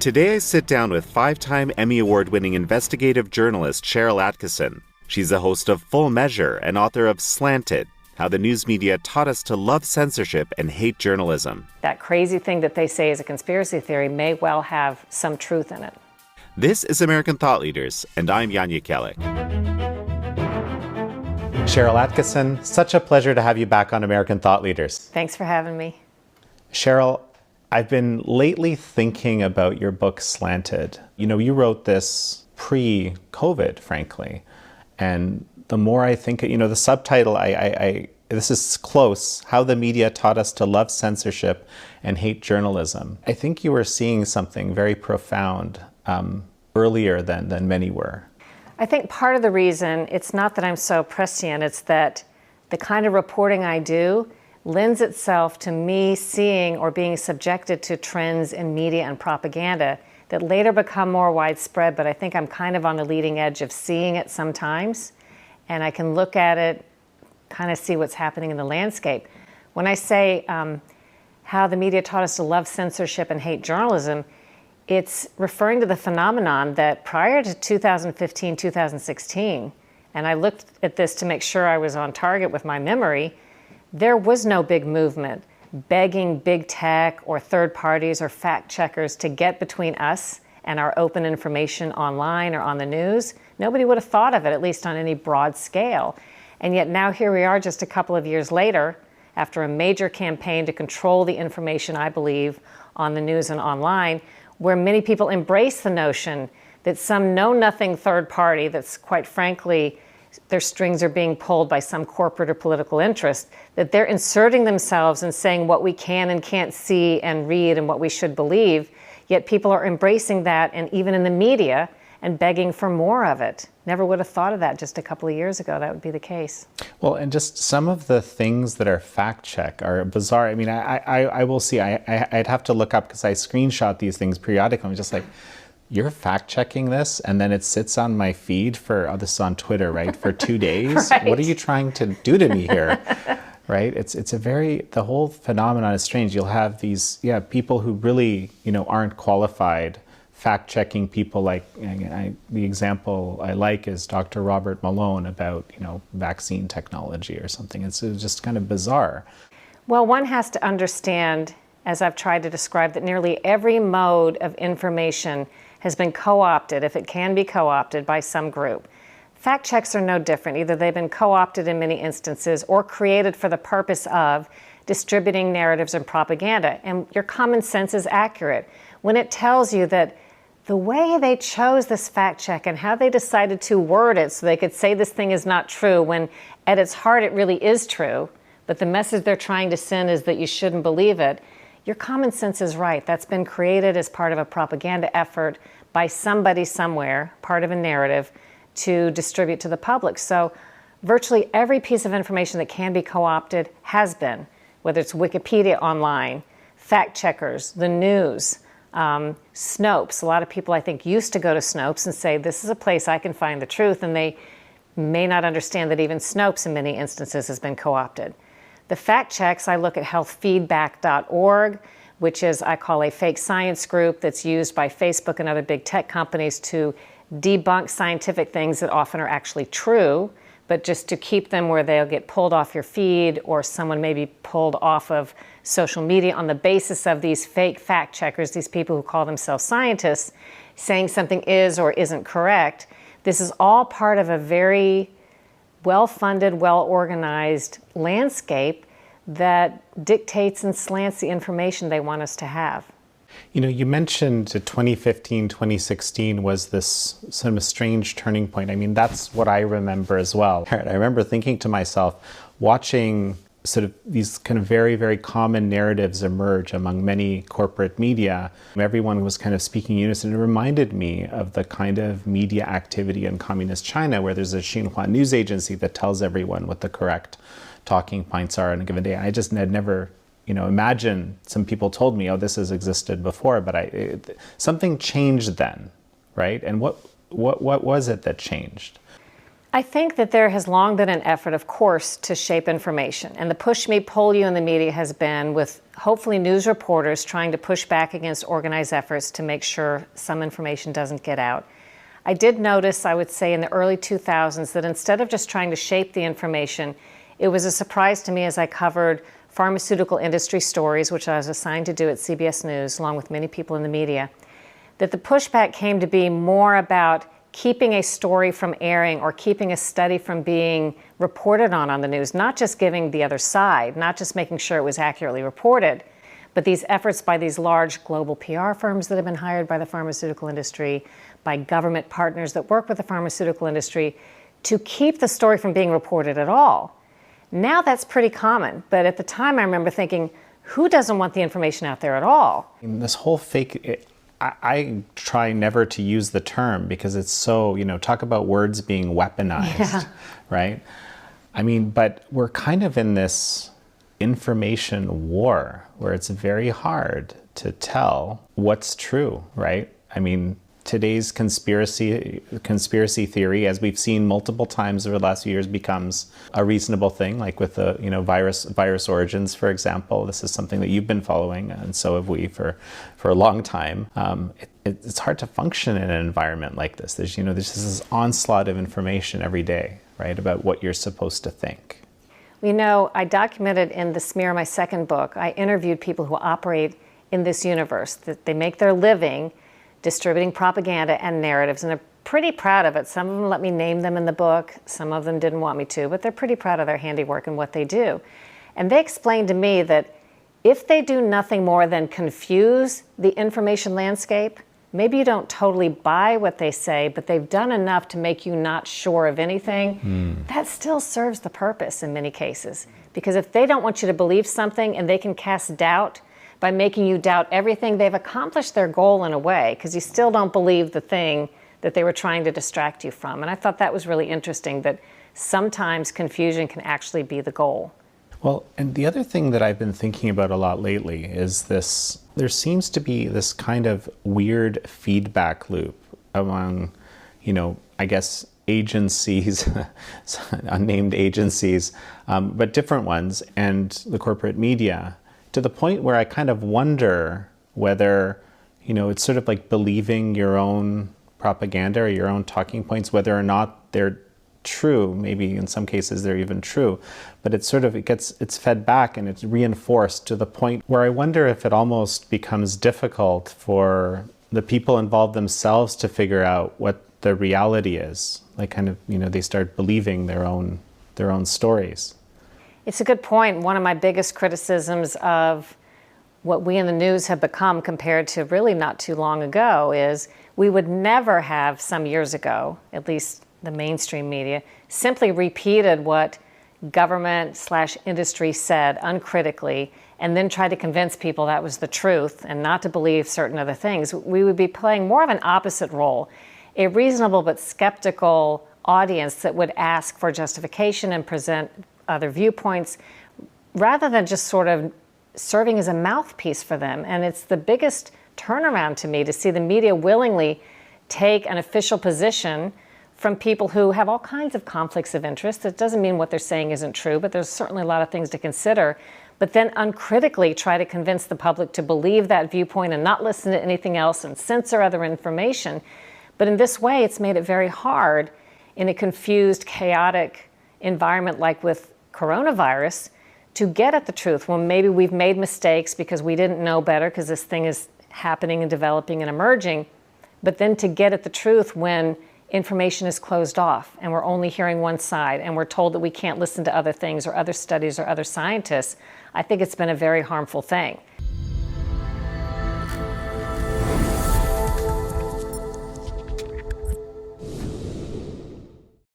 Today I sit down with 5-time Emmy Award-winning investigative journalist Sharyl Attkisson. She's the host of Full Measure and author of Slanted, How the News Media Taught Us to Love Censorship and Hate Journalism. That crazy thing that they say is a conspiracy theory may well have some truth in it. This is American Thought Leaders, and I'm Yanya Kellick. Sharyl Attkisson, such a pleasure to have you back on American Thought Leaders. Thanks for having me. Sharyl, I've been lately thinking about your book, Slanted. You wrote this pre-COVID, frankly. And the more I think, the subtitle, this is close, How the Media Taught Us to Love Censorship and Hate Journalism. I think you were seeing something very profound earlier than many were. I think part of the reason, it's not that I'm so prescient, it's that the kind of reporting I do lends itself to me seeing or being subjected to trends in media and propaganda that later become more widespread, but I think I'm kind of on the leading edge of seeing it sometimes, and I can look at it, kind of see what's happening in the landscape. When I say how the media taught us to love censorship and hate journalism, it's referring to the phenomenon that prior to 2015, 2016, and I looked at this to make sure I was on target with my memory, there was no big movement begging big tech or third parties or fact checkers to get between us and our open information online or on the news. Nobody would have thought of it, at least on any broad scale. And yet now here we are just a couple of years later, after a major campaign to control the information, I believe, on the news and online, where many people embrace the notion that some know-nothing third party that's, quite frankly, their strings are being pulled by some corporate or political interest, that they're inserting themselves and saying what we can and can't see and read and what we should believe, yet people are embracing that, and even in the media, and begging for more of it. Never would have thought of that just a couple of years ago, that would be the case. Well, and just some of the things that are fact-check are bizarre. I mean, I will see, I'd have to look up, because I screenshot these things periodically. I'm just like, you're fact-checking this, and then it sits on my feed for, this is on Twitter, right, for 2 days? Right. What are you trying to do to me here? Right? It's a very, the whole phenomenon is strange. You'll have these, people who really, aren't qualified, fact-checking people like, the example I like is Dr. Robert Malone about, vaccine technology or something. It's just kind of bizarre. Well, one has to understand, as I've tried to describe, that nearly every mode of information has been co-opted, if it can be co-opted, by some group. Fact checks are no different. Either they've been co-opted in many instances or created for the purpose of distributing narratives and propaganda. And your common sense is accurate when it tells you that the way they chose this fact check and how they decided to word it so they could say this thing is not true when at its heart it really is true, but the message they're trying to send is that you shouldn't believe it. Your common sense is right. That's been created as part of a propaganda effort by somebody somewhere, part of a narrative, to distribute to the public. So virtually every piece of information that can be co-opted has been, whether it's Wikipedia online, fact checkers, the news, Snopes. A lot of people, I think, used to go to Snopes and say, this is a place I can find the truth, and they may not understand that even Snopes in many instances has been co-opted. The fact checks, I look at healthfeedback.org, which is, I call a fake science group that's used by Facebook and other big tech companies to debunk scientific things that often are actually true, but just to keep them where they'll get pulled off your feed, or someone may be pulled off of social media on the basis of these fake fact checkers, these people who call themselves scientists, saying something is or isn't correct. This is all part of a very well-funded, well-organized landscape that dictates and slants the information they want us to have. You mentioned 2015, 2016 was this sort of a strange turning point. I mean, that's what I remember as well. I remember thinking to myself, watching sort of these kind of very, very common narratives emerge among many corporate media. Everyone was kind of speaking in unison. It reminded me of the kind of media activity in communist China, where there's a Xinhua news agency that tells everyone what the correct talking points are on a given day. I just had never, imagined, some people told me, oh, this has existed before, but something changed then, right? And what was it that changed? I think that there has long been an effort, of course, to shape information. And the push me, pull you in the media has been with hopefully news reporters trying to push back against organized efforts to make sure some information doesn't get out. I did notice, I would say in the early 2000s, that instead of just trying to shape the information, it was a surprise to me as I covered pharmaceutical industry stories, which I was assigned to do at CBS News, along with many people in the media, that the pushback came to be more about keeping a story from airing or keeping a study from being reported on the news, not just giving the other side, not just making sure it was accurately reported, but these efforts by these large global PR firms that have been hired by the pharmaceutical industry, by government partners that work with the pharmaceutical industry, to keep the story from being reported at all. Now that's pretty common, but at the time I remember thinking, who doesn't want the information out there at all? This whole fake, I try never to use the term because it's so, talk about words being weaponized, right? I mean, but we're kind of in this information war where it's very hard to tell what's true, right? I mean, today's conspiracy theory, as we've seen multiple times over the last few years, becomes a reasonable thing, like with the virus origins, for example. This is something that you've been following, and so have we for a long time. It's hard to function in an environment like this. There's this onslaught of information every day, right, about what you're supposed to think. I documented in The Smear, my second book, I interviewed people who operate in this universe, that they make their living distributing propaganda and narratives, and they're pretty proud of it. Some of them let me name them in the book, some of them didn't want me to, but they're pretty proud of their handiwork and what they do. And they explained to me that if they do nothing more than confuse the information landscape, maybe you don't totally buy what they say, but they've done enough to make you not sure of anything, that still serves the purpose in many cases. Because if they don't want you to believe something and they can cast doubt by making you doubt everything, they've accomplished their goal in a way, because you still don't believe the thing that they were trying to distract you from. And I thought that was really interesting, that sometimes confusion can actually be the goal. Well, and the other thing that I've been thinking about a lot lately is this, there seems to be this kind of weird feedback loop among, I guess, agencies, unnamed agencies, but different ones, and the corporate media, to the point where I kind of wonder whether, it's sort of like believing your own propaganda or your own talking points, whether or not they're true. Maybe in some cases they're even true, but it's fed back and it's reinforced to the point where I wonder if it almost becomes difficult for the people involved themselves to figure out what the reality is. Like kind of, they start believing their own stories. It's a good point. One of my biggest criticisms of what we in the news have become compared to really not too long ago is we would never have, some years ago, at least the mainstream media, simply repeated what government/industry said uncritically and then tried to convince people that was the truth and not to believe certain other things. We would be playing more of an opposite role, a reasonable but skeptical audience that would ask for justification and present other viewpoints, rather than just sort of serving as a mouthpiece for them. And it's the biggest turnaround to me to see the media willingly take an official position from people who have all kinds of conflicts of interest. That doesn't mean what they're saying isn't true, but there's certainly a lot of things to consider. But then uncritically try to convince the public to believe that viewpoint and not listen to anything else and censor other information. But in this way, it's made it very hard in a confused, chaotic environment like with coronavirus to get at the truth when maybe we've made mistakes because we didn't know better because this thing is happening and developing and emerging, but then to get at the truth when information is closed off and we're only hearing one side and we're told that we can't listen to other things or other studies or other scientists. I think it's been a very harmful thing.